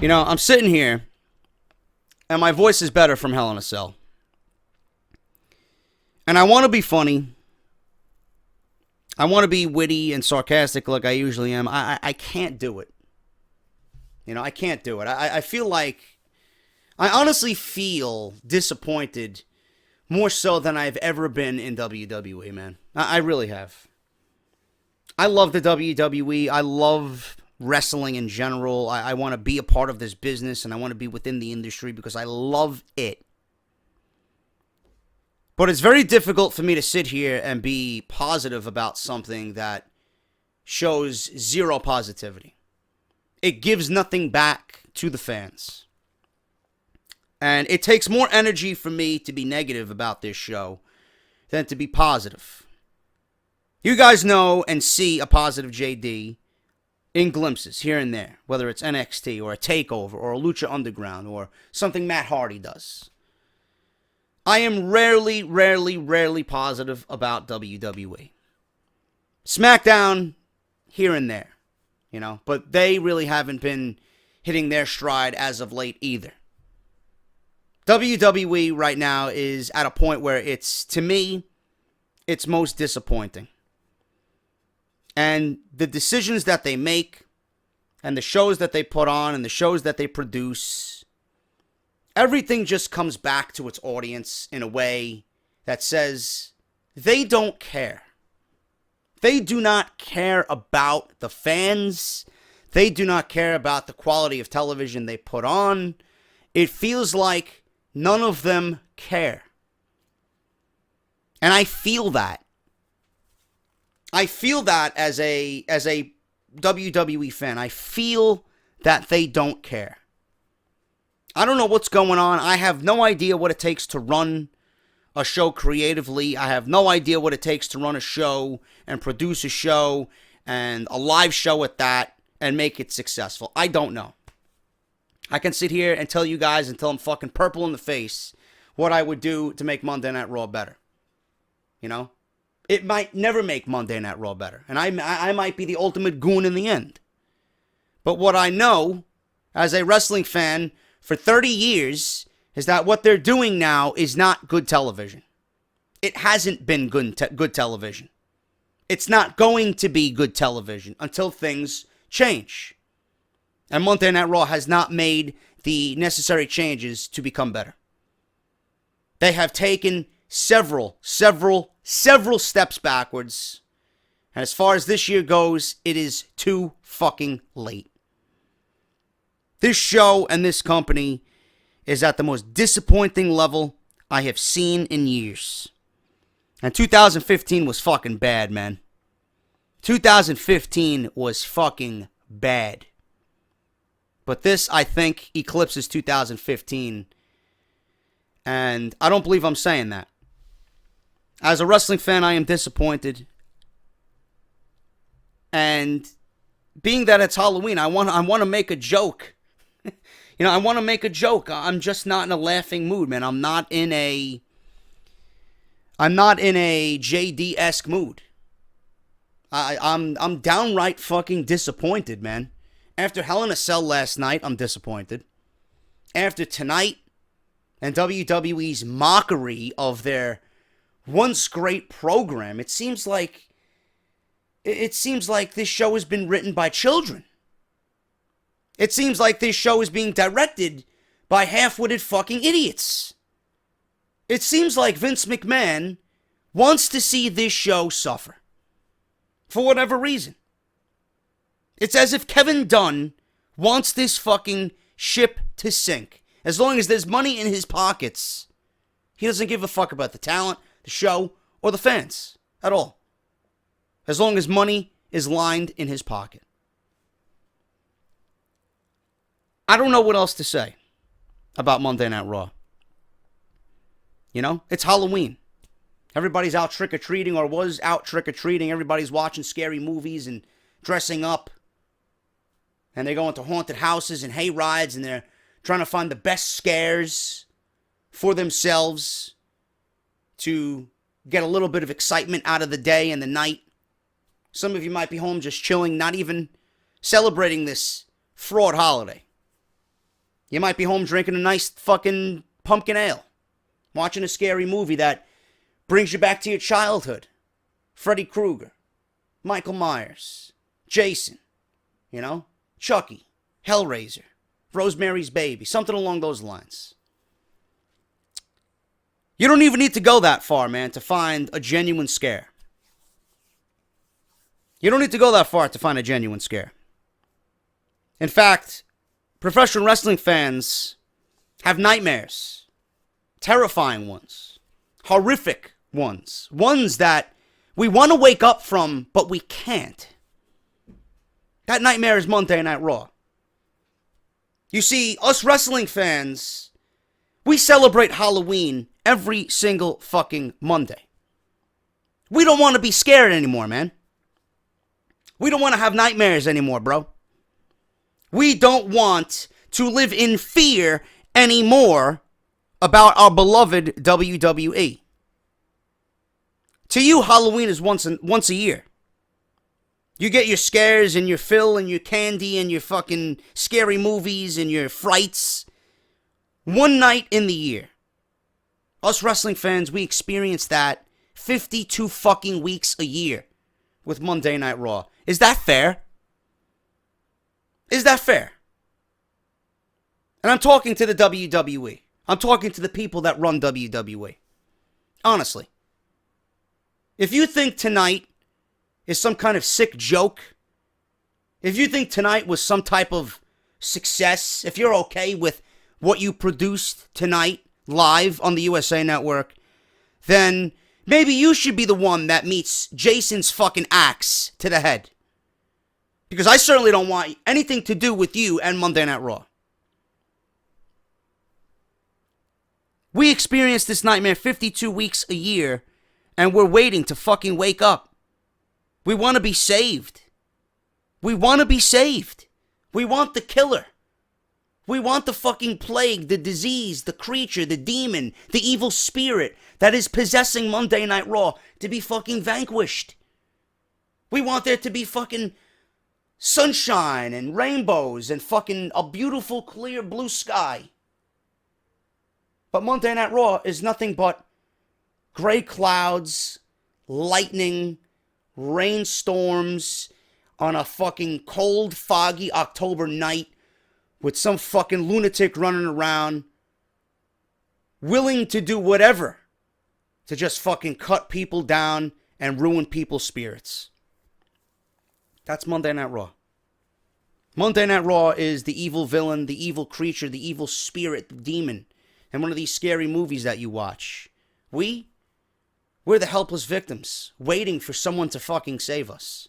I'm sitting here, and my voice is better from Hell in a Cell. And I want to be funny. I want to be witty and sarcastic like I usually am. I can't do it. I can't do it. I feel like, I honestly feel disappointed more so than I've ever been in WWE, man. I really have. I love the WWE. I love wrestling in general. I want to be a part of this business, and I want to be within the industry because I love it. But it's very difficult for me to sit here and be positive about something that shows zero positivity. It gives nothing back to the fans. And it takes more energy for me to be negative about this show than to be positive. You guys know and see a positive JD in glimpses here and there, whether it's NXT or a TakeOver or a Lucha Underground or something Matt Hardy does. I am rarely positive about WWE. Smackdown, here and there, but they really haven't been hitting their stride as of late either. WWE right now is at a point where to me, it's most disappointing. And the decisions that they make, and the shows that they put on, and the shows that they produce, everything just comes back to its audience in a way that says they don't care. They do not care about the fans. They do not care about the quality of television they put on. It feels like none of them care. And I feel that. I feel that as a WWE fan. I feel that they don't care. I don't know what's going on. I have no idea what it takes to run a show creatively. I have no idea what it takes to run a show and produce a show and a live show at that and make it successful. I don't know. I can sit here and tell you guys until I'm fucking purple in the face what I would do to make Monday Night Raw better. It might never make Monday Night Raw better. And I might be the ultimate goon in the end. But what I know, as a wrestling fan for 30 years, is that what they're doing now is not good television. It hasn't been good television. It's not going to be good television until things change. And Monday Night Raw has not made the necessary changes to become better. They have taken several steps backwards. And as far as this year goes, it is too fucking late. This show and this company is at the most disappointing level I have seen in years. And 2015 was fucking bad, man. 2015 was fucking bad. But this, I think, eclipses 2015. And I don't believe I'm saying that. As a wrestling fan, I am disappointed. And being that it's Halloween, I want to make a joke. I want to make a joke. I'm just not in a laughing mood, man. I'm not in a JD-esque mood. I'm downright fucking disappointed, man. After Hell in a Cell last night, I'm disappointed. After tonight and WWE's mockery of their once great program, it seems like this show has been written by children. It seems like this show is being directed by half-witted fucking idiots. It seems like Vince McMahon wants to see this show suffer. For whatever reason. It's as if Kevin Dunn wants this fucking ship to sink. As long as there's money in his pockets, he doesn't give a fuck about the talent, the show, or the fans at all. As long as money is lined in his pocket. I don't know what else to say about Monday Night Raw. It's Halloween. Everybody's out trick-or-treating or was out trick-or-treating. Everybody's watching scary movies and dressing up. And they go into haunted houses and hay rides and they're trying to find the best scares for themselves to get a little bit of excitement out of the day and the night. Some of you might be home just chilling, not even celebrating this fraud holiday. You might be home drinking a nice fucking pumpkin ale, watching a scary movie that brings you back to your childhood. Freddy Krueger, Michael Myers, Jason, Chucky, Hellraiser, Rosemary's Baby, something along those lines. You don't even need to go that far, man, to find a genuine scare. You don't need to go that far to find a genuine scare. In fact, professional wrestling fans have nightmares. Terrifying ones. Horrific ones. Ones that we want to wake up from, but we can't. That nightmare is Monday Night Raw. You see, us wrestling fans, we celebrate Halloween every single fucking Monday. We don't want to be scared anymore, man. We don't want to have nightmares anymore, bro. We don't want to live in fear anymore about our beloved WWE. To you, Halloween is once a year. You get your scares and your fill and your candy and your fucking scary movies and your frights. One night in the year. Us wrestling fans, we experience that 52 fucking weeks a year with Monday Night Raw. Is that fair? Is that fair? And I'm talking to the WWE. I'm talking to the people that run WWE. Honestly. If you think tonight is some kind of sick joke, if you think tonight was some type of success, if you're okay with what you produced tonight live on the USA Network, then maybe you should be the one that meets Jason's fucking axe to the head. Because I certainly don't want anything to do with you and Monday Night Raw. We experience this nightmare 52 weeks a year, and we're waiting to fucking wake up. We want to be saved. We want to be saved. We want the killer. We want the fucking plague, the disease, the creature, the demon, the evil spirit that is possessing Monday Night Raw to be fucking vanquished. We want there to be fucking sunshine and rainbows and fucking a beautiful clear blue sky. But Monday Night Raw is nothing but gray clouds, lightning, rainstorms on a fucking cold, foggy October night with some fucking lunatic running around willing to do whatever to just fucking cut people down and ruin people's spirits. That's Monday Night Raw. Monday Night Raw is the evil villain, the evil creature, the evil spirit, the demon, and one of these scary movies that you watch. We're the helpless victims, waiting for someone to fucking save us.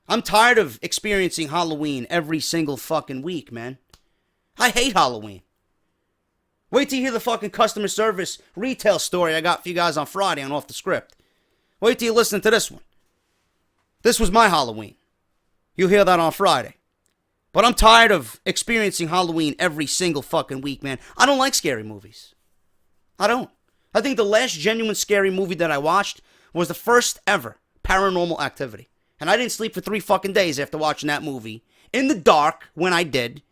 I'm tired of experiencing Halloween every single fucking week, man. I hate Halloween. Wait till you hear the fucking customer service retail story I got for you guys on Friday on Off The Script. Wait till you listen to this one. This was my Halloween. You'll hear that on Friday. But I'm tired of experiencing Halloween every single fucking week, man. I don't like scary movies. I don't. I think the last genuine scary movie that I watched was the first ever Paranormal Activity. And I didn't sleep for 3 fucking days after watching that movie. In the dark, when I did.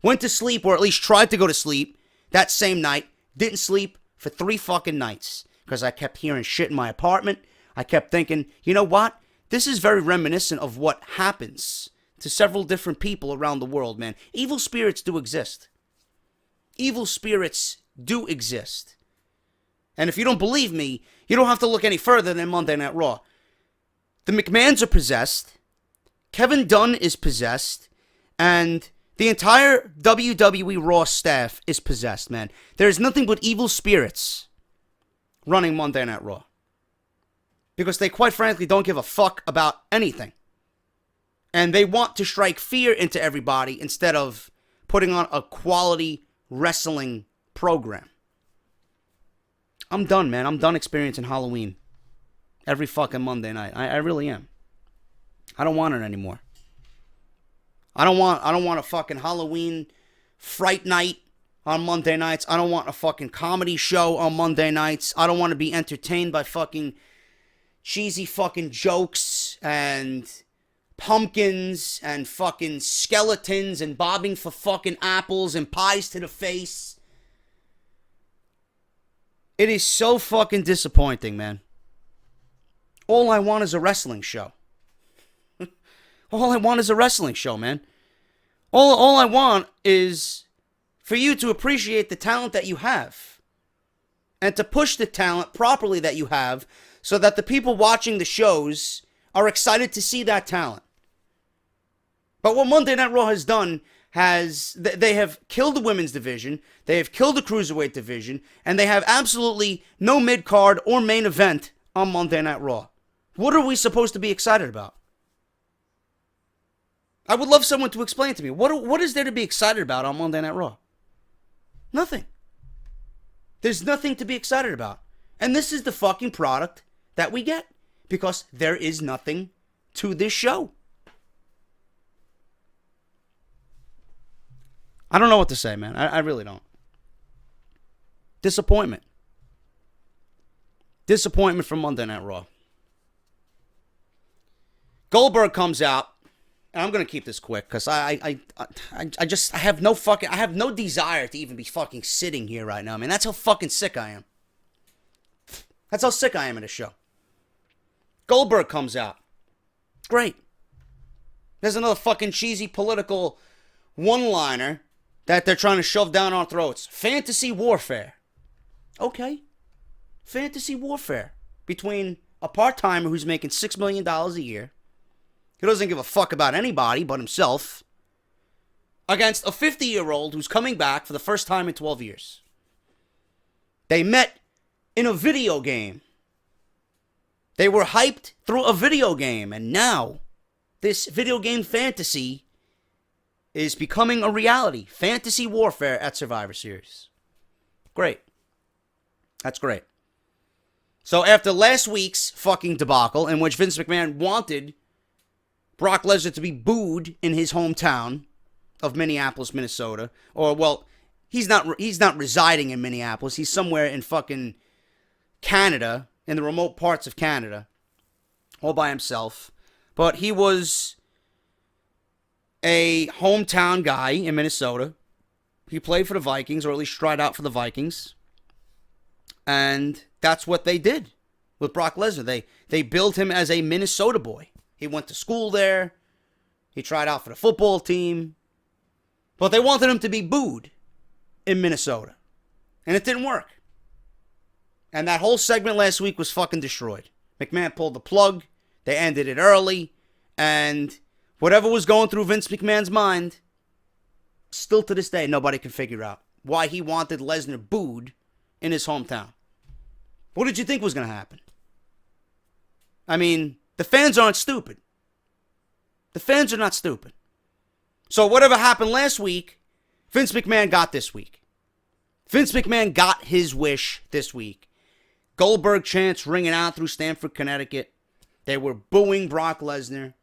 Went to sleep, or at least tried to go to sleep, that same night. Didn't sleep for 3 fucking nights. Because I kept hearing shit in my apartment. I kept thinking, you know what? This is very reminiscent of what happens to several different people around the world, man. Evil spirits do exist. Evil spirits do exist. And if you don't believe me, you don't have to look any further than Monday Night Raw. The McMahons are possessed. Kevin Dunn is possessed. And the entire WWE Raw staff is possessed, man. There's nothing but evil spirits running Monday Night Raw. Because they quite frankly don't give a fuck about anything. And they want to strike fear into everybody instead of putting on a quality wrestling program. I'm done, man. I'm done experiencing Halloween every fucking Monday night. I really am. I don't want it anymore. I don't want a fucking Halloween fright night on Monday nights. I don't want a fucking comedy show on Monday nights. I don't want to be entertained by fucking cheesy fucking jokes and pumpkins and fucking skeletons and bobbing for fucking apples and pies to the face. It is so fucking disappointing, man. All I want is a wrestling show. All I want is a wrestling show, man. All I want is for you to appreciate the talent that you have and to push the talent properly that you have so that the people watching the shows are excited to see that talent. But what Monday Night Raw has done they have killed the women's division, they have killed the cruiserweight division, and they have absolutely no mid-card or main event on Monday Night Raw. What are we supposed to be excited about? I would love someone to explain to me. What is there to be excited about on Monday Night Raw? Nothing. There's nothing to be excited about. And this is the fucking product that we get. Because there is nothing to this show. I don't know what to say, man. I really don't. Disappointment. Disappointment from Monday Night Raw. Goldberg comes out, and I'm gonna keep this quick because I have no desire to even be fucking sitting here right now, man. That's how fucking sick I am. That's how sick I am in this show. Goldberg comes out. Great. There's another fucking cheesy political one-liner that they're trying to shove down our throats. Fantasy warfare. Okay. Fantasy warfare. Between a part-timer who's making $6 million a year, who doesn't give a fuck about anybody but himself, against a 50-year-old who's coming back for the first time in 12 years. They met in a video game. They were hyped through a video game, and now this video game fantasy is becoming a reality. Fantasy warfare at Survivor Series. Great. That's great. So after last week's fucking debacle, in which Vince McMahon wanted Brock Lesnar to be booed in his hometown of Minneapolis, Minnesota, or, well, he's not residing in Minneapolis. He's somewhere in fucking Canada, in the remote parts of Canada, all by himself. But he was a hometown guy in Minnesota. He played for the Vikings, or at least tried out for the Vikings. And that's what they did with Brock Lesnar. They built him as a Minnesota boy. He went to school there. He tried out for the football team. But they wanted him to be booed in Minnesota. And it didn't work. And that whole segment last week was fucking destroyed. McMahon pulled the plug. They ended it early. And whatever was going through Vince McMahon's mind, still to this day, nobody can figure out why he wanted Lesnar booed in his hometown. What did you think was going to happen? I mean, the fans aren't stupid. The fans are not stupid. So whatever happened last week, Vince McMahon got this week. Vince McMahon got his wish this week. Goldberg chants ringing out through Stamford, Connecticut. They were booing Brock Lesnar.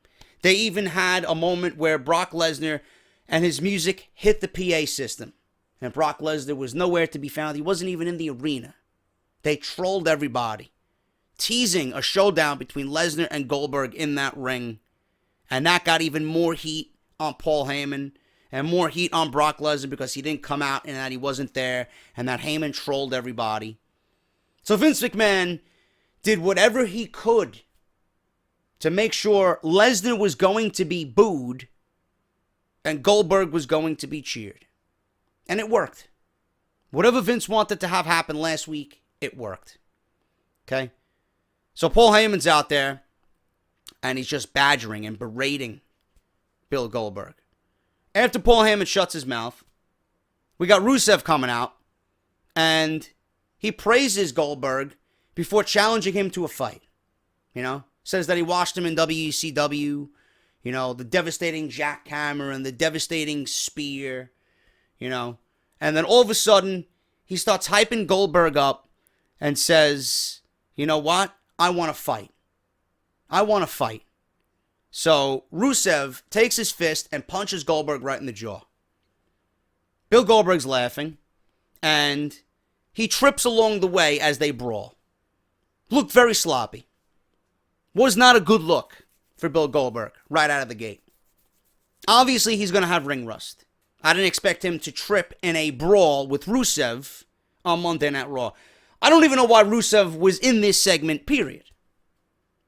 They even had a moment where Brock Lesnar and his music hit the PA system. And Brock Lesnar was nowhere to be found. He wasn't even in the arena. They trolled everybody, teasing a showdown between Lesnar and Goldberg in that ring. And that got even more heat on Paul Heyman and more heat on Brock Lesnar because he didn't come out and that he wasn't there and that Heyman trolled everybody. So Vince McMahon did whatever he could to make sure Lesnar was going to be booed and Goldberg was going to be cheered. And it worked. Whatever Vince wanted to have happen last week, it worked. Okay? So Paul Heyman's out there and he's just badgering and berating Bill Goldberg. After Paul Heyman shuts his mouth, we got Rusev coming out and he praises Goldberg before challenging him to a fight. You know, says that he watched him in WCW, you know, the devastating jackhammer and the devastating spear, you know. And then all of a sudden, he starts hyping Goldberg up and says, you know what? I want to fight. I want to fight. So Rusev takes his fist and punches Goldberg right in the jaw. Bill Goldberg's laughing, and he trips along the way as they brawl. Looked very sloppy. Was not a good look for Bill Goldberg right out of the gate. Obviously, he's going to have ring rust. I didn't expect him to trip in a brawl with Rusev on Monday Night Raw. I don't even know why Rusev was in this segment, period.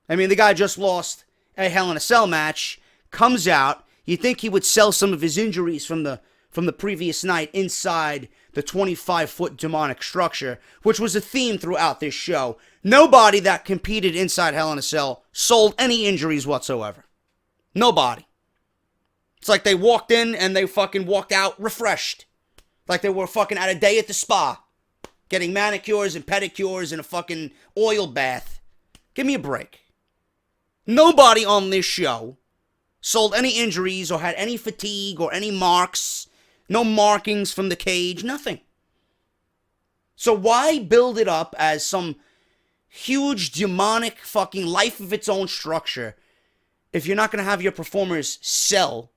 I mean, the guy just lost a Hell in a Cell match, comes out. You'd think he would sell some of his injuries from the previous night inside the 25-foot demonic structure, which was a theme throughout this show. Nobody that competed inside Hell in a Cell sold any injuries whatsoever. Nobody. It's like they walked in and they fucking walked out refreshed. Like they were fucking at a day at the spa. Getting manicures and pedicures and a fucking oil bath. Give me a break. Nobody on this show sold any injuries or had any fatigue or any marks. No markings from the cage. Nothing. So why build it up as some huge demonic fucking life of its own structure if you're not going to have your performers sell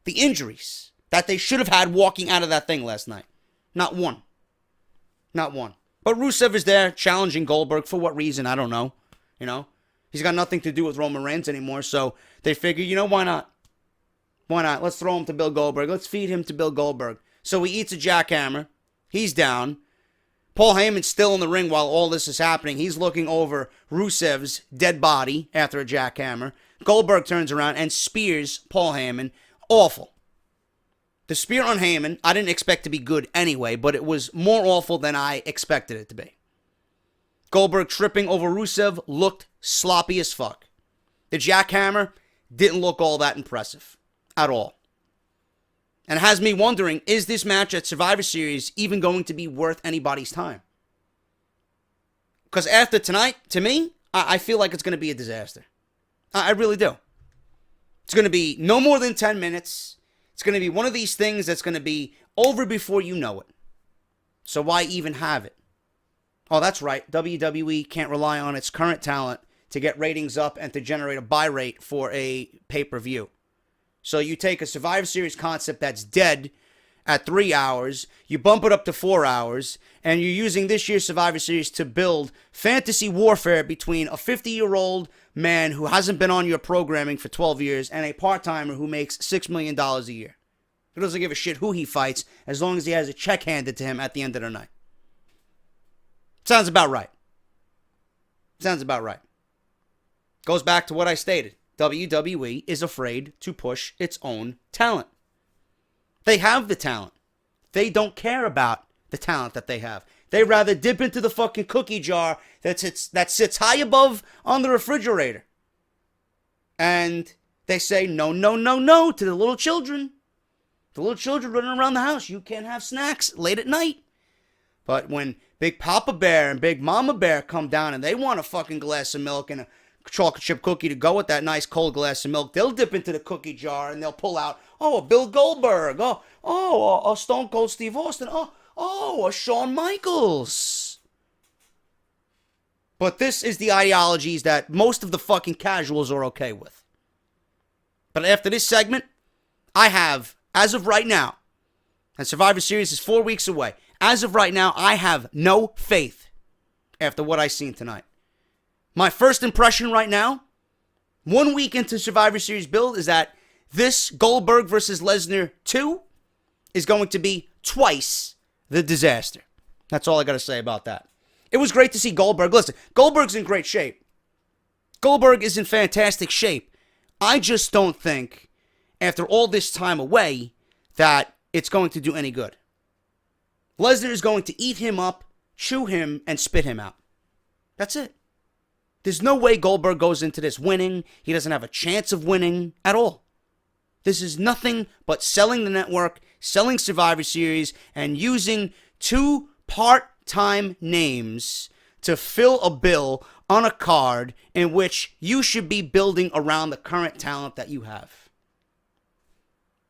the injuries that they should have had walking out of that thing last night? Not one. Not one. But Rusev is there challenging Goldberg. For what reason? I don't know. You know? He's got nothing to do with Roman Reigns anymore, so they figure, you know, why not? Why not? Let's throw him to Bill Goldberg. Let's feed him to Bill Goldberg. So he eats a jackhammer. He's down. Paul Heyman's still in the ring while all this is happening. He's looking over Rusev's dead body after a jackhammer. Goldberg turns around and spears Paul Heyman. Awful. The spear on Heyman, I didn't expect to be good anyway, but it was more awful than I expected it to be. Goldberg tripping over Rusev looked sloppy as fuck. The jackhammer didn't look all that impressive at all. And it has me wondering, is this match at Survivor Series even going to be worth anybody's time? Because after tonight, to me, I feel like it's going to be a disaster. I really do. It's going to be no more than 10 minutes. It's going to be one of these things that's going to be over before you know it. So why even have it? Oh, that's right. WWE can't rely on its current talent to get ratings up and to generate a buy rate for a pay-per-view. So you take a Survivor Series concept that's dead at 3 hours, you bump it up to 4 hours, and you're using this year's Survivor Series to build fantasy warfare between a 50-year-old man who hasn't been on your programming for 12 years and a part-timer who makes $6 million a year. He doesn't give a shit who he fights as long as he has a check handed to him at the end of the night. Sounds about right. Sounds about right. Goes back to what I stated. WWE is afraid to push its own talent. They have the talent. They don't care about the talent that they have. They rather dip into the fucking cookie jar that sits high above on the refrigerator. And they say no, no, no, no to the little children. The little children running around the house. You can't have snacks late at night. But when Big Papa Bear and Big Mama Bear come down and they want a fucking glass of milk and a chocolate chip cookie to go with that nice cold glass of milk, they'll dip into the cookie jar and they'll pull out, oh, a Bill Goldberg, a Stone Cold Steve Austin, a Shawn Michaels. But this is the ideologies that most of the fucking casuals are okay with. But after this segment, I have, as of right now, and Survivor Series is 4 weeks away, as of right now, I have no faith after what I've seen tonight. My first impression right now, 1 week into Survivor Series build, is that this Goldberg versus Lesnar 2 is going to be twice the disaster. That's all I got to say about that. It was great to see Goldberg. Listen, Goldberg's in great shape. Goldberg is in fantastic shape. I just don't think, after all this time away, that it's going to do any good. Lesnar is going to eat him up, chew him, and spit him out. That's it. There's no way Goldberg goes into this winning. He doesn't have a chance of winning at all. This is nothing but selling the network, selling Survivor Series, and using two part-time names to fill a bill on a card in which you should be building around the current talent that you have.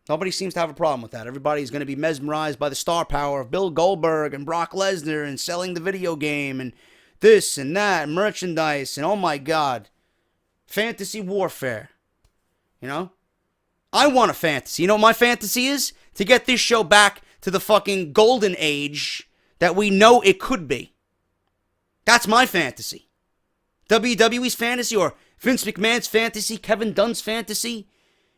Nobody seems to have a problem with that. Everybody's going to be mesmerized by the star power of Bill Goldberg and Brock Lesnar and selling the video game and this and that, merchandise, and oh my God, fantasy warfare. You know? I want a fantasy. You know what my fantasy is? To get this show back to the fucking golden age that we know it could be. That's my fantasy. WWE's fantasy or Vince McMahon's fantasy, Kevin Dunn's fantasy,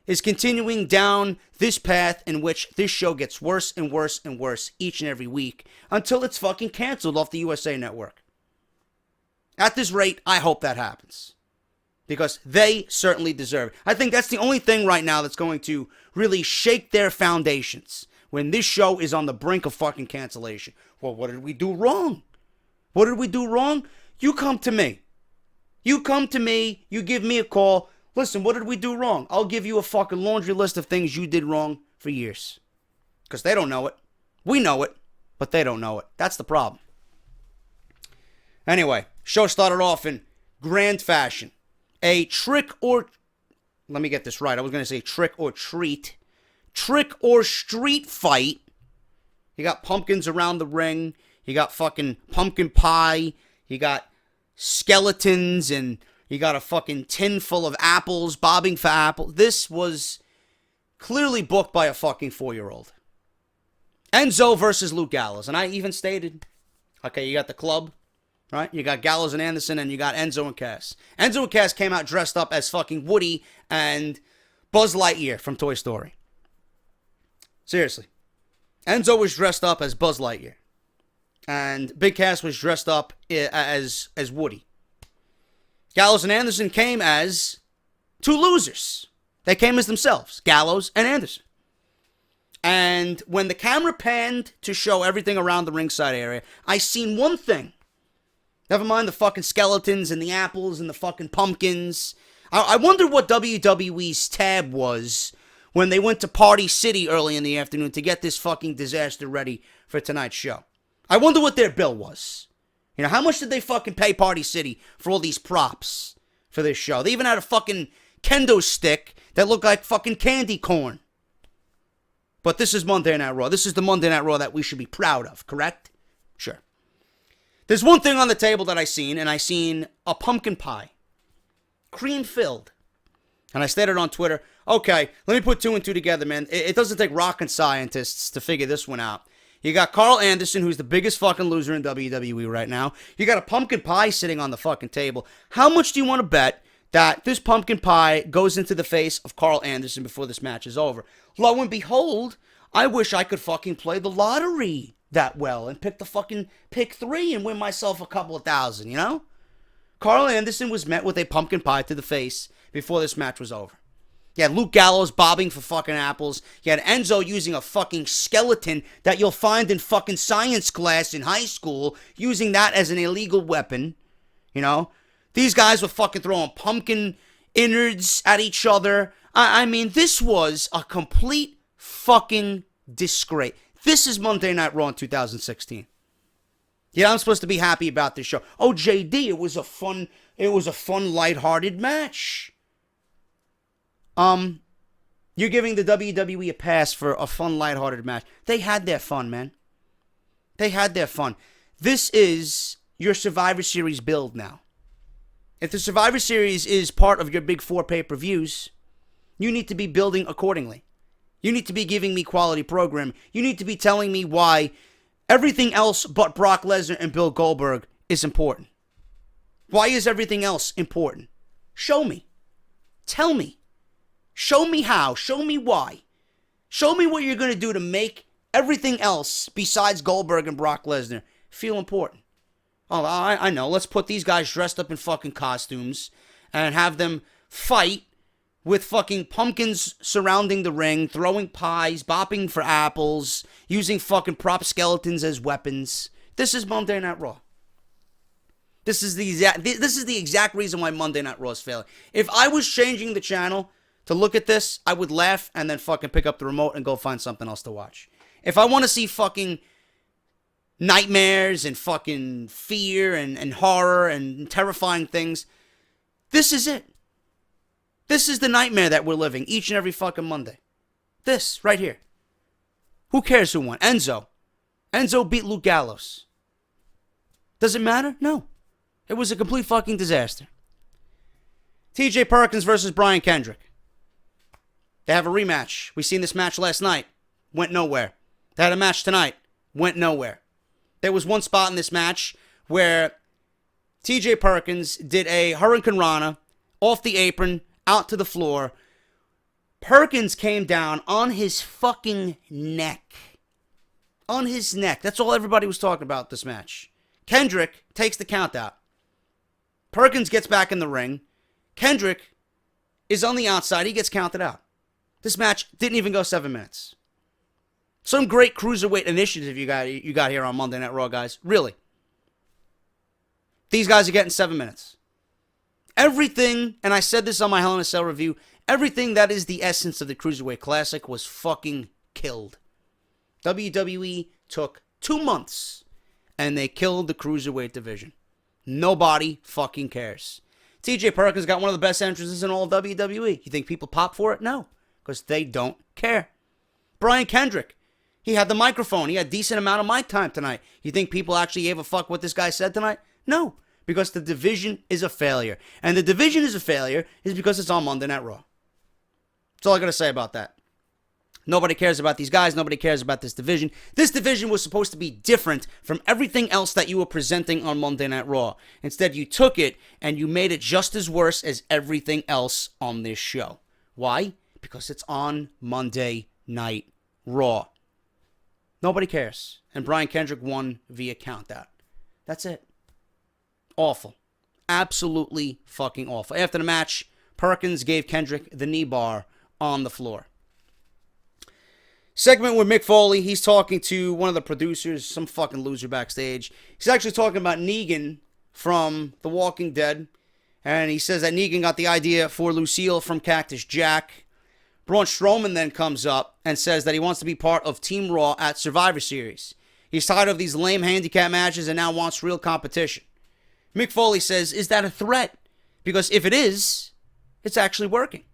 is continuing down this path in which this show gets worse and worse and worse each and every week until it's fucking canceled off the USA Network. At this rate, I hope that happens. Because they certainly deserve it. I think that's the only thing right now that's going to really shake their foundations when this show is on the brink of fucking cancellation. Well, what did we do wrong? What did we do wrong? You come to me. You come to me. You give me a call. Listen, what did we do wrong? I'll give you a fucking laundry list of things you did wrong for years. Because they don't know it. We know it, but they don't know it. That's the problem. Anyway, show started off in grand fashion. A trick or... Let me get this right. I was going to say trick or treat. Trick or street fight. You got pumpkins around the ring. You got fucking pumpkin pie. You got skeletons and... You got a fucking tin full of apples, bobbing for apples. This was clearly booked by a fucking 4-year-old. Enzo versus Luke Gallows. And I even stated, okay, you got the club, right? You got Gallows and Anderson, and you got Enzo and Cass. Enzo and Cass came out dressed up as fucking Woody and Buzz Lightyear from Toy Story. Seriously. Enzo was dressed up as Buzz Lightyear. And Big Cass was dressed up as Woody. Gallows and Anderson came as two losers. They came as themselves, Gallows and Anderson. And when the camera panned to show everything around the ringside area, I seen one thing. Never mind the fucking skeletons and the apples and the fucking pumpkins. I wonder what WWE's tab was when they went to Party City early in the afternoon to get this fucking disaster ready for tonight's show. I wonder what their bill was. You know, how much did they fucking pay Party City for all these props for this show? They even had a fucking kendo stick that looked like fucking candy corn. But this is Monday Night Raw. This is the Monday Night Raw that we should be proud of, correct? Sure. There's one thing on the table that I seen, and I seen a pumpkin pie. Cream-filled. And I stated on Twitter, okay, let me put two and two together, man. It doesn't take rocket scientists to figure this one out. You got Carl Anderson, who's the biggest fucking loser in WWE right now. You got a pumpkin pie sitting on the fucking table. How much do you want to bet that this pumpkin pie goes into the face of Carl Anderson before this match is over? Lo and behold, I wish I could fucking play the lottery that well and pick the fucking pick 3 and win myself a couple of thousand, you know? Carl Anderson was met with a pumpkin pie to the face before this match was over. You had Luke Gallows bobbing for fucking apples. You had Enzo using a fucking skeleton that you'll find in fucking science class in high school, using that as an illegal weapon. You know? These guys were fucking throwing pumpkin innards at each other. I mean, this was a complete fucking disgrace. This is Monday Night Raw in 2016. Yeah, I'm supposed to be happy about this show. Oh, JD, it was a fun, lighthearted match. You're giving the WWE a pass for a fun, lighthearted match. They had their fun, man. They had their fun. This is your Survivor Series build now. If the Survivor Series is part of your big 4 pay-per-views, you need to be building accordingly. You need to be giving me quality program. You need to be telling me why everything else but Brock Lesnar and Bill Goldberg is important. Why is everything else important? Show me. Tell me. Show me how. Show me why. Show me what you're going to do to make everything else besides Goldberg and Brock Lesnar feel important. Oh, I know. Let's put these guys dressed up in fucking costumes and have them fight with fucking pumpkins surrounding the ring, throwing pies, bopping for apples, using fucking prop skeletons as weapons. This is Monday Night Raw. This is the exact reason why Monday Night Raw is failing. If I was changing the channel to look at this, I would laugh and then fucking pick up the remote and go find something else to watch. If I want to see fucking nightmares and fucking fear and horror and terrifying things, this is it. This is the nightmare that we're living each and every fucking Monday. This, right here. Who cares who won? Enzo. Enzo beat Luke Gallows. Does it matter? No. It was a complete fucking disaster. TJ Perkins versus Brian Kendrick. They have a rematch. We seen this match last night. Went nowhere. They had a match tonight. Went nowhere. There was one spot in this match where TJ Perkins did a Hurricane Rana off the apron, out to the floor. Perkins came down on his fucking neck. On his neck. That's all everybody was talking about this match. Kendrick takes the count out. Perkins gets back in the ring. Kendrick is on the outside. He gets counted out. This match didn't even go 7 minutes. Some great cruiserweight initiative you got here on Monday Night Raw, guys. Really. These guys are getting 7 minutes. Everything, and I said this on my Hell in a Cell review, everything that is the essence of the Cruiserweight Classic was fucking killed. WWE took 2 months, and they killed the Cruiserweight division. Nobody fucking cares. TJ Perkins got one of the best entrances in all of WWE. You think people pop for it? No, because they don't care. Brian Kendrick, he had the microphone. He had a decent amount of mic time tonight. You think people actually gave a fuck what this guy said tonight? No, because the division is a failure. And the division is a failure is because it's on Monday Night Raw. That's all I got to say about that. Nobody cares about these guys. Nobody cares about this division. This division was supposed to be different from everything else that you were presenting on Monday Night Raw. Instead, you took it and you made it just as worse as everything else on this show. Why? Because it's on Monday Night Raw. Nobody cares. And Brian Kendrick won via countout. That's it. Awful. Absolutely fucking awful. After the match, Perkins gave Kendrick the knee bar on the floor. Segment with Mick Foley. He's talking to one of the producers, some fucking loser backstage. He's actually talking about Negan from The Walking Dead. And he says that Negan got the idea for Lucille from Cactus Jack. Braun Strowman then comes up and says that he wants to be part of Team Raw at Survivor Series. He's tired of these lame handicap matches and now wants real competition. Mick Foley says, is that a threat? Because if it is, it's actually working.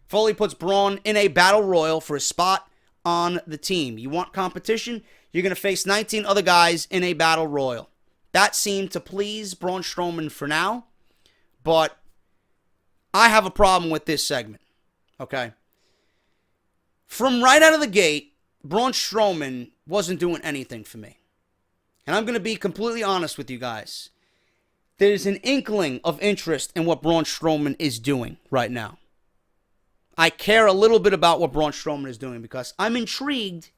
Foley puts Braun in a battle royal for a spot on the team. You want competition? You're going to face 19 other guys in a battle royal. That seemed to please Braun Strowman for now, but I have a problem with this segment. Okay? From right out of the gate, Braun Strowman wasn't doing anything for me. And I'm going to be completely honest with you guys. There's an inkling of interest in what Braun Strowman is doing right now. I care a little bit about what Braun Strowman is doing because I'm intrigued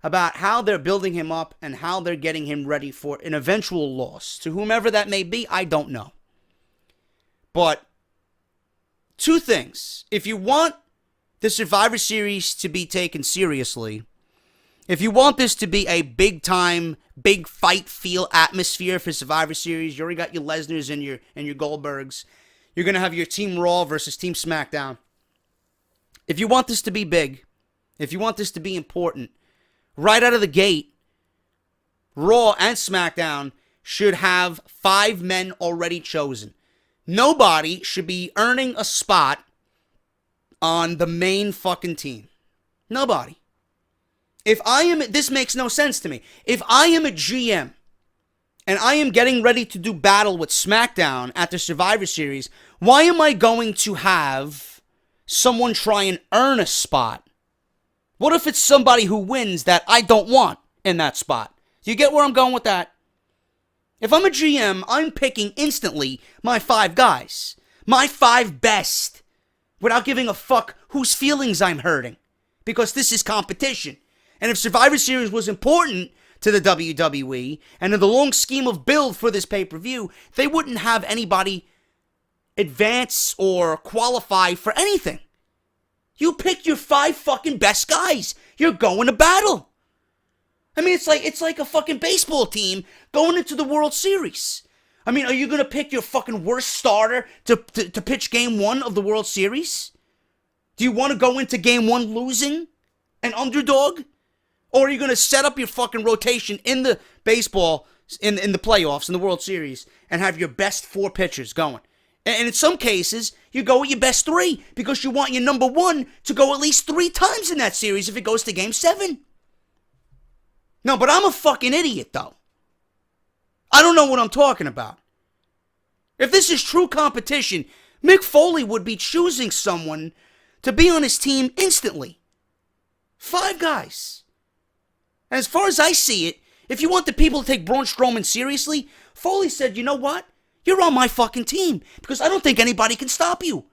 about how they're building him up and how they're getting him ready for an eventual loss. To whomever that may be, I don't know. But two things. If you want the Survivor Series to be taken seriously, if you want this to be a big-time, big fight feel atmosphere for Survivor Series, you already got your Lesnars and your Goldbergs. You're going to have your Team Raw versus Team Smackdown. If you want this to be big, if you want this to be important, right out of the gate, Raw and SmackDown should have 5 men already chosen. Nobody should be earning a spot on the main fucking team. Nobody. This makes no sense to me. If I am a GM and I am getting ready to do battle with SmackDown at the Survivor Series, why am I going to have someone try and earn a spot? What if it's somebody who wins that I don't want in that spot? Do you get where I'm going with that? If I'm a GM, I'm picking instantly my 5 guys. My 5 best. Without giving a fuck whose feelings I'm hurting. Because this is competition. And if Survivor Series was important to the WWE, and in the long scheme of build for this pay-per-view, they wouldn't have anybody advance or qualify for anything. You pick your 5 fucking best guys. You're going to battle. I mean, it's like a fucking baseball team going into the World Series. I mean, are you going to pick your fucking worst starter to pitch game 1 of the World Series? Do you want to go into game 1 losing, an underdog? Or are you going to set up your fucking rotation in the baseball, in the playoffs, in the World Series, and have your best 4 pitchers going? And in some cases, you go with your best 3 because you want your number 1 to go at least 3 times in that series if it goes to game 7. No, but I'm a fucking idiot, though. I don't know what I'm talking about. If this is true competition, Mick Foley would be choosing someone to be on his team instantly. 5 guys. And as far as I see it, if you want the people to take Braun Strowman seriously, Foley said, you know what? You're on my fucking team because I don't think anybody can stop you.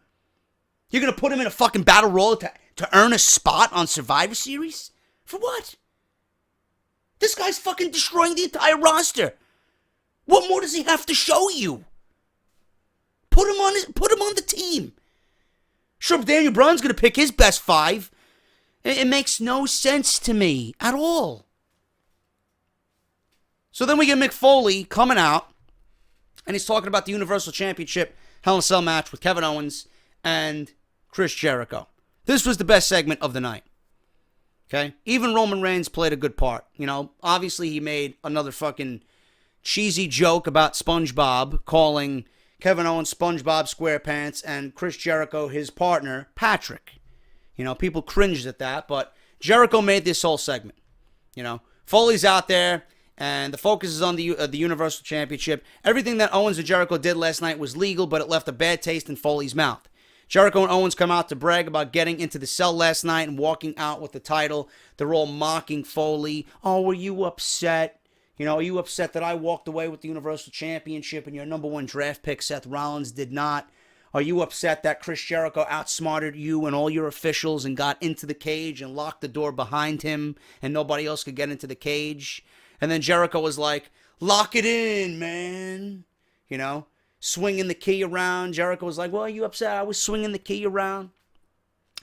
You're going to put him in a fucking battle royal to earn a spot on Survivor Series? For what? This guy's fucking destroying the entire roster. What more does he have to show you? Put him on the team. Sure, Daniel Bryan's going to pick his best 5. It makes no sense to me at all. So then we get Mick Foley coming out, and he's talking about the Universal Championship Hell in a Cell match with Kevin Owens and Chris Jericho. This was the best segment of the night. Okay? Even Roman Reigns played a good part. You know, obviously he made another fucking cheesy joke about SpongeBob, calling Kevin Owens SpongeBob SquarePants and Chris Jericho his partner, Patrick. You know, people cringed at that, but Jericho made this whole segment. You know, Foley's out there, and the focus is on the Universal Championship. Everything that Owens and Jericho did last night was legal, but it left a bad taste in Foley's mouth. Jericho and Owens come out to brag about getting into the cell last night and walking out with the title. They're all mocking Foley. Oh, were you upset? You know, are you upset that I walked away with the Universal Championship and your number 1 draft pick, Seth Rollins, did not? Are you upset that Chris Jericho outsmarted you and all your officials and got into the cage and locked the door behind him and nobody else could get into the cage? And then Jericho was like, lock it in, man. You know, swinging the key around. Jericho was like, well, are you upset I was swinging the key around?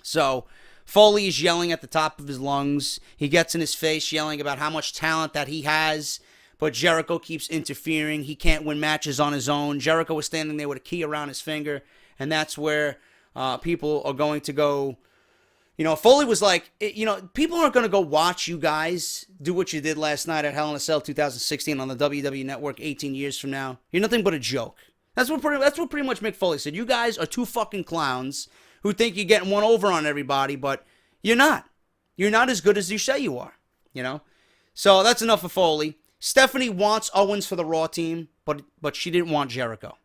So Foley is yelling at the top of his lungs. He gets in his face yelling about how much talent that he has. But Jericho keeps interfering. He can't win matches on his own. Jericho was standing there with a key around his finger. And that's where people are going to go. You know, Foley was like, you know, people aren't going to go watch you guys do what you did last night at Hell in a Cell 2016 on the WWE Network 18 years from now. You're nothing but a joke. That's what pretty much Mick Foley said. You guys are 2 fucking clowns who think you're getting one over on everybody, but you're not. You're not as good as you say you are, you know? So that's enough of Foley. Stephanie wants Owens for the Raw team, but she didn't want Jericho.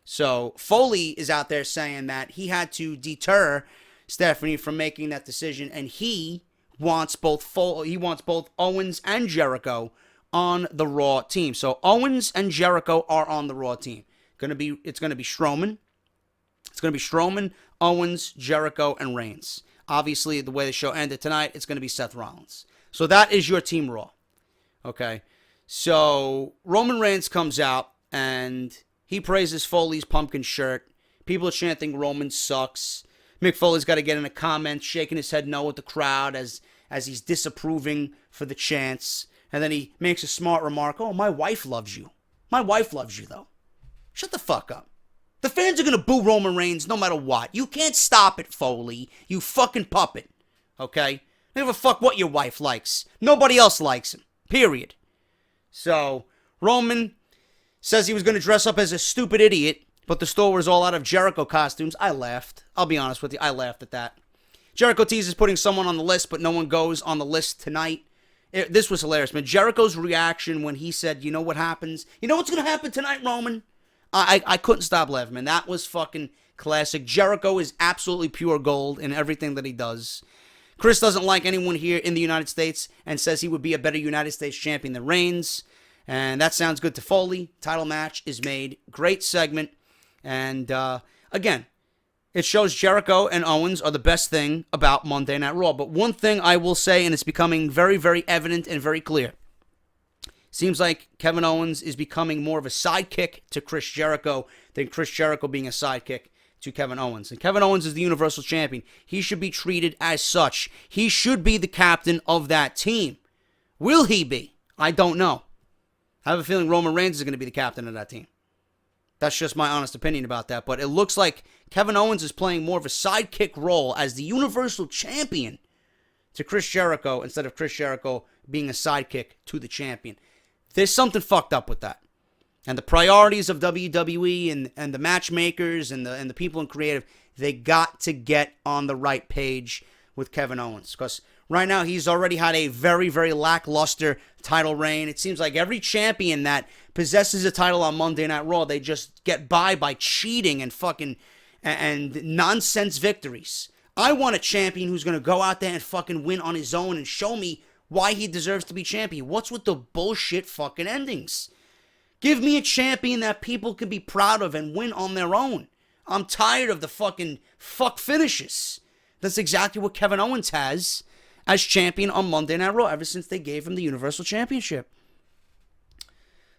So Foley is out there saying that he had to deter Stephanie from making that decision, and he wants both Owens and Jericho on the Raw team. So Owens and Jericho are on the Raw team. It's gonna be Strowman. It's gonna be Strowman, Owens, Jericho, and Reigns. Obviously, the way the show ended tonight, it's gonna be Seth Rollins. So that is your team Raw. Okay. So Roman Reigns comes out and he praises Foley's pumpkin shirt. People are chanting Roman sucks. Mick Foley's got to get in a comment, shaking his head no with the crowd as he's disapproving for the chants. And then he makes a smart remark. Oh, my wife loves you. My wife loves you, though. Shut the fuck up. The fans are going to boo Roman Reigns no matter what. You can't stop it, Foley. You fucking puppet. Okay? I don't give a fuck what your wife likes. Nobody else likes him. Period. So, Roman says he was going to dress up as a stupid idiot, but the store was all out of Jericho costumes. I laughed. I'll be honest with you. I laughed at that. Jericho teases putting someone on the list, but no one goes on the list tonight. This was hilarious, man. Jericho's reaction when he said, you know what happens? You know what's going to happen tonight, Roman? I couldn't stop laughing, man. That was fucking classic. Jericho is absolutely pure gold in everything that he does. Chris doesn't like anyone here in the United States and says he would be a better United States champion than Reigns. And that sounds good to Foley. Title match is made. Great segment. And again, it shows Jericho and Owens are the best thing about Monday Night Raw. But one thing I will say, and it's becoming very, very evident and very clear. Seems like Kevin Owens is becoming more of a sidekick to Chris Jericho than Chris Jericho being a sidekick to Kevin Owens. And Kevin Owens is the Universal Champion. He should be treated as such. He should be the captain of that team. Will he be? I don't know. I have a feeling Roman Reigns is going to be the captain of that team. That's just my honest opinion about that. But it looks like Kevin Owens is playing more of a sidekick role as the Universal Champion to Chris Jericho instead of Chris Jericho being a sidekick to the champion. There's something fucked up with that. And the priorities of WWE and the matchmakers and the people in creative, they got to get on the right page with Kevin Owens. Because right now he's already had a very, very lackluster title reign. It seems like every champion that possesses a title on Monday Night Raw, they just get by cheating and fucking and nonsense victories. I want a champion who's going to go out there and fucking win on his own and show me why he deserves to be champion. What's with the bullshit fucking endings? Give me a champion that people can be proud of and win on their own. I'm tired of the fucking fuck finishes. That's exactly what Kevin Owens has as champion on Monday Night Raw ever since they gave him the Universal Championship.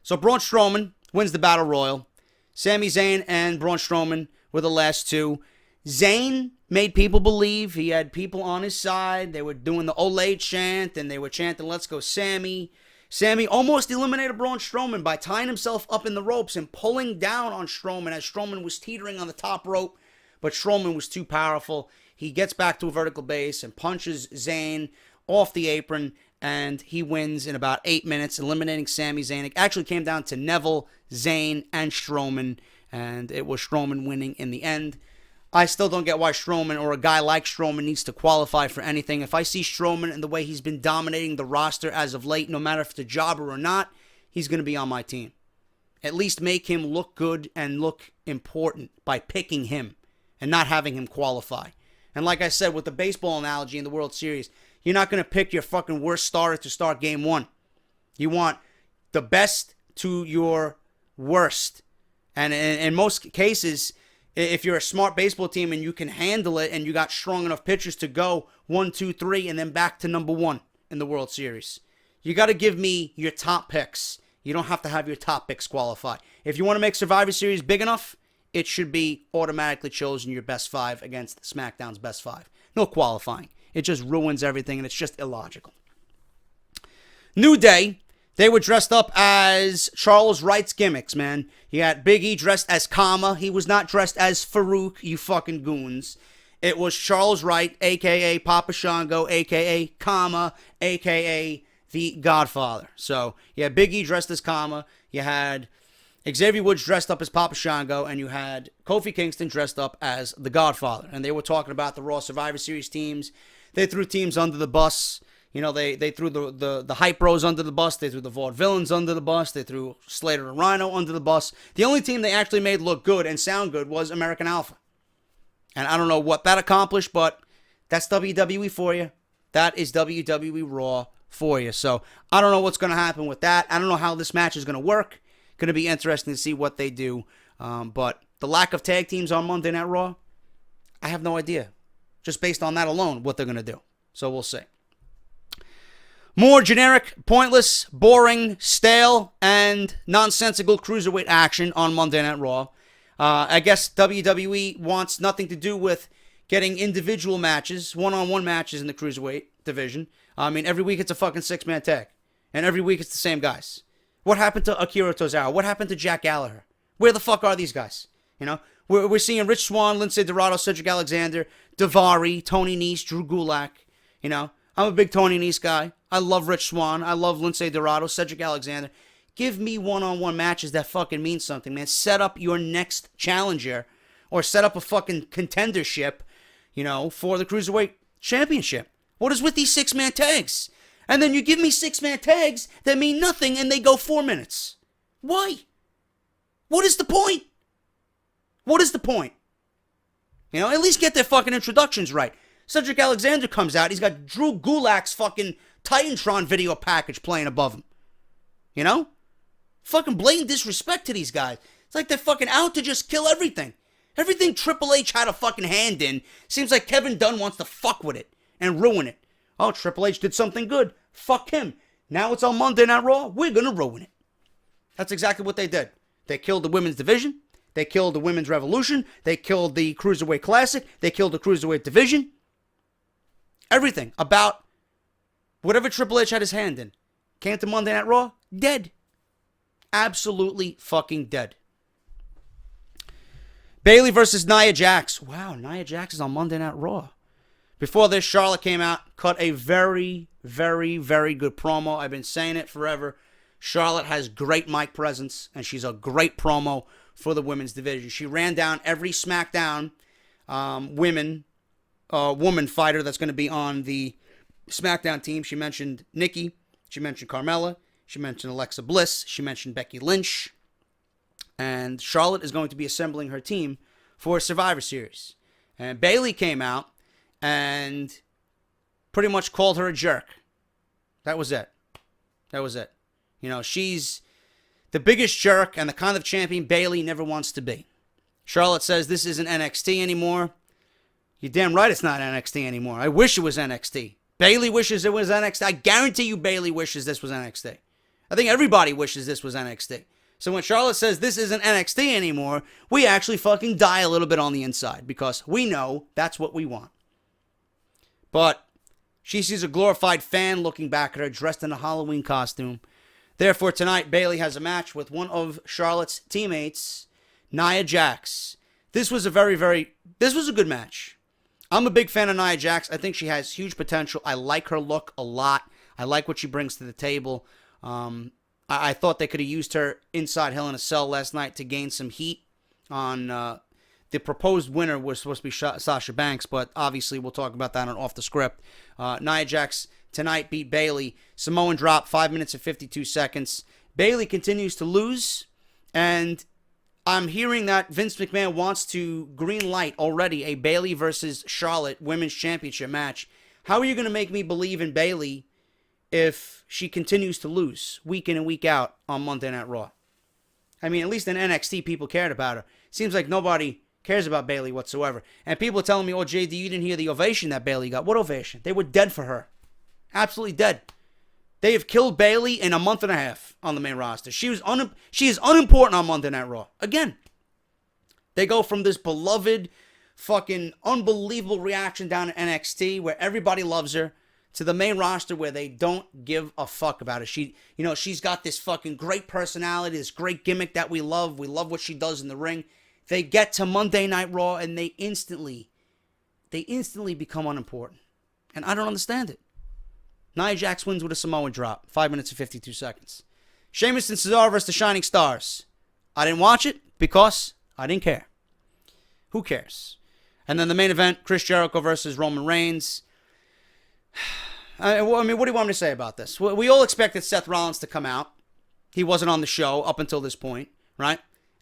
So Braun Strowman wins the Battle Royal. Sami Zayn and Braun Strowman were the last two. Zayn made people believe he had people on his side. They were doing the Olay chant, and they were chanting, "Let's go, Sami." Sami almost eliminated Braun Strowman by tying himself up in the ropes and pulling down on Strowman as Strowman was teetering on the top rope. But Strowman was too powerful. He gets back to a vertical base and punches Zayn off the apron, and he wins in about 8 minutes, eliminating Sami Zayn. It actually came down to Neville, Zayn, and Strowman, and it was Strowman winning in the end. I still don't get why Strowman or a guy like Strowman needs to qualify for anything. If I see Strowman and the way he's been dominating the roster as of late, no matter if it's a jobber or not, he's going to be on my team. At least make him look good and look important by picking him and not having him qualify. And like I said, with the baseball analogy in the World Series, you're not going to pick your fucking worst starter to start game one. You want the best to your worst. And in most cases, if you're a smart baseball team and you can handle it and you got strong enough pitchers to go 1, 2, 3 and then back to number 1 in the World Series, you got to give me your top picks. You don't have to have your top picks qualify. If you want to make Survivor Series big enough, it should be automatically chosen your best 5 against SmackDown's best 5. No qualifying. It just ruins everything and it's just illogical. New Day. They were dressed up as Charles Wright's gimmicks, man. You had Big E dressed as Kama. He was not dressed as Farouk, you fucking goons. It was Charles Wright, a.k.a. Papa Shango, a.k.a. Kama, a.k.a. The Godfather. So, you had Big E dressed as Kama. You had Xavier Woods dressed up as Papa Shango. And you had Kofi Kingston dressed up as The Godfather. And they were talking about the Raw Survivor Series teams. They threw teams under the bus. You know, they threw the Hype Bros under the bus. They threw the Vaudevillains under the bus. They threw Slater and Rhino under the bus. The only team they actually made look good and sound good was American Alpha. And I don't know what that accomplished, but that's WWE for you. That is WWE Raw for you. So I don't know what's going to happen with that. I don't know how this match is going to work. Going to be interesting to see what they do. But the lack of tag teams on Monday Night Raw, I have no idea. Just based on that alone, what they're going to do. So we'll see. More generic, pointless, boring, stale, and nonsensical cruiserweight action on Monday Night Raw. I guess WWE wants nothing to do with getting individual matches, one-on-one matches in the cruiserweight division. I mean, every week it's a fucking 6-man tag. And every week it's the same guys. What happened to Akira Tozawa? What happened to Jack Gallagher? Where the fuck are these guys? You know, we're seeing Rich Swann, Lindsay Dorado, Cedric Alexander, Daivari, Tony Nese, Drew Gulak. You know, I'm a big Tony Nese guy. I love Rich Swann. I love Lindsay Dorado, Cedric Alexander. Give me one-on-one matches that fucking mean something, man. Set up your next challenger or set up a fucking contendership, you know, for the Cruiserweight Championship. What is with these 6-man tags? And then you give me 6-man tags that mean nothing and they go 4 minutes. Why? What is the point? What is the point? You know, at least get their fucking introductions right. Cedric Alexander comes out. He's got Drew Gulak's fucking Titantron video package playing above him. You know? Fucking blatant disrespect to these guys. It's like they're fucking out to just kill everything. Everything Triple H had a fucking hand in, seems like Kevin Dunn wants to fuck with it and ruin it. Oh, Triple H did something good. Fuck him. Now it's on Monday Night Raw. We're gonna ruin it. That's exactly what they did. They killed the women's division. They killed the women's revolution. They killed the Cruiserweight Classic. They killed the Cruiserweight division. Everything about whatever Triple H had his hand in came to Monday Night Raw, dead. Absolutely fucking dead. Bayley versus Nia Jax. Wow, Nia Jax is on Monday Night Raw. Before this, Charlotte came out, cut a very, very, very good promo. I've been saying it forever. Charlotte has great mic presence, and she's a great promo for the women's division. She ran down every SmackDown woman fighter that's going to be on the SmackDown team. She mentioned Nikki. She mentioned Carmella. She mentioned Alexa Bliss. She mentioned Becky Lynch. And Charlotte is going to be assembling her team for Survivor Series. And Bayley came out and pretty much called her a jerk. That was it. That was it. You know, she's the biggest jerk and the kind of champion Bayley never wants to be. Charlotte says this isn't NXT anymore. You're damn right it's not NXT anymore. I wish it was NXT. Bayley wishes it was NXT. I guarantee you Bayley wishes this was NXT. I think everybody wishes this was NXT. So when Charlotte says this isn't NXT anymore, we actually fucking die a little bit on the inside because we know that's what we want. But she sees a glorified fan looking back at her dressed in a Halloween costume. Therefore, tonight, Bayley has a match with one of Charlotte's teammates, Nia Jax. This was a good match. I'm a big fan of Nia Jax. I think she has huge potential. I like her look a lot. I like what she brings to the table. I thought they could have used her inside Hell in a Cell last night to gain some heat on the proposed winner was supposed to be Sasha Banks, but obviously we'll talk about that on Off the Script. Nia Jax tonight beat Bayley. Samoan drop, 5 minutes and 52 seconds. Bayley continues to lose, and I'm hearing that Vince McMahon wants to green light already a Bayley versus Charlotte Women's Championship match. How are you going to make me believe in Bayley if she continues to lose week in and week out on Monday Night Raw? I mean, at least in NXT, people cared about her. Seems like nobody cares about Bayley whatsoever. And people are telling me, oh, JD, you didn't hear the ovation that Bayley got. What ovation? They were dead for her. Absolutely dead. They have killed Bayley in a month and a half on the main roster. She is unimportant on Monday Night Raw. Again, they go from this beloved, fucking unbelievable reaction down in NXT where everybody loves her to the main roster where they don't give a fuck about her. She's got this fucking great personality, this great gimmick that we love. We love what she does in the ring. They get to Monday Night Raw and they instantly become unimportant. And I don't understand it. Nia Jax wins with a Samoan drop. 5 minutes and 52 seconds. Sheamus and Cesaro versus the Shining Stars. I didn't watch it because I didn't care. Who cares? And then the main event, Chris Jericho versus Roman Reigns. I mean, what do you want me to say about this? We all expected Seth Rollins to come out. He wasn't on the show up until this point, right?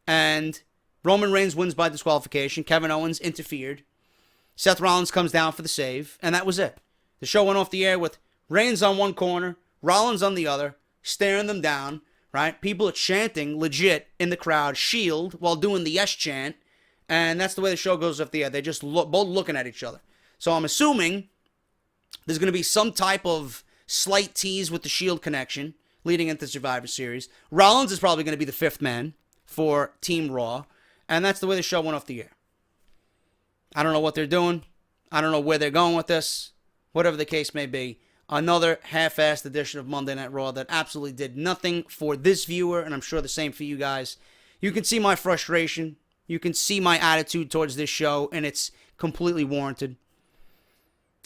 And Roman Reigns wins by disqualification. Kevin Owens interfered. Seth Rollins comes down for the save, and that was it. The show went off the air with Reigns on one corner, Rollins on the other, staring them down, right? People are chanting legit in the crowd, Shield, while doing the yes chant, and that's the way the show goes off the air. They're just both looking at each other. So I'm assuming there's going to be some type of slight tease with the Shield connection leading into Survivor Series. Rollins is probably going to be the fifth man for Team Raw, and that's the way the show went off the air. I don't know what they're doing. I don't know where they're going with this. Whatever the case may be, another half-assed edition of Monday Night Raw that absolutely did nothing for this viewer, and I'm sure the same for you guys. You can see my frustration. You can see my attitude towards this show, and it's completely warranted.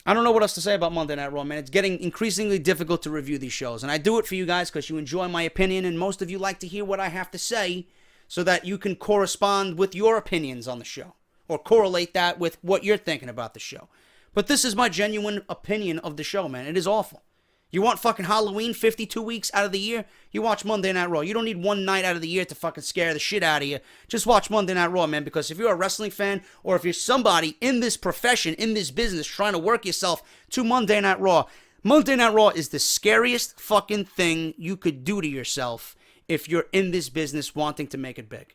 I don't know what else to say about Monday Night Raw, man. It's getting increasingly difficult to review these shows, and I do it for you guys because you enjoy my opinion, and most of you like to hear what I have to say so that you can correspond with your opinions on the show or correlate that with what you're thinking about the show. But this is my genuine opinion of the show, man. It is awful. You want fucking Halloween 52 weeks out of the year? You watch Monday Night Raw. You don't need one night out of the year to fucking scare the shit out of you. Just watch Monday Night Raw, man, because if you're a wrestling fan or if you're somebody in this profession, in this business, trying to work yourself to Monday Night Raw is the scariest fucking thing you could do to yourself if you're in this business wanting to make it big.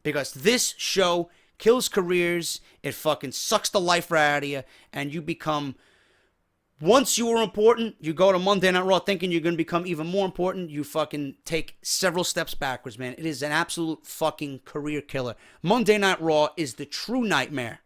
Because this show kills careers, it fucking sucks the life right out of you, and you become, once you were important, you go to Monday Night Raw thinking you're going to become even more important, you fucking take several steps backwards, man. It is an absolute fucking career killer. Monday Night Raw is the true nightmare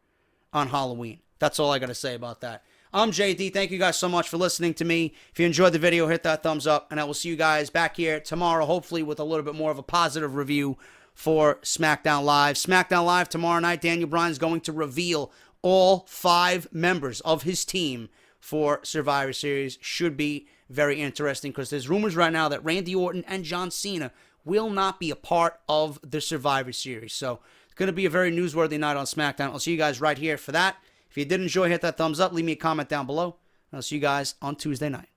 on Halloween. That's all I got to say about that. I'm JD. Thank you guys so much for listening to me. If you enjoyed the video, hit that thumbs up, and I will see you guys back here tomorrow, hopefully with a little bit more of a positive review for SmackDown Live. SmackDown Live tomorrow night, Daniel Bryan's going to reveal all 5 members of his team for Survivor Series. Should be very interesting because there's rumors right now that Randy Orton and John Cena will not be a part of the Survivor Series. So it's going to be a very newsworthy night on SmackDown. I'll see you guys right here for that. If you did enjoy, hit that thumbs up. Leave me a comment down below. And I'll see you guys on Tuesday night.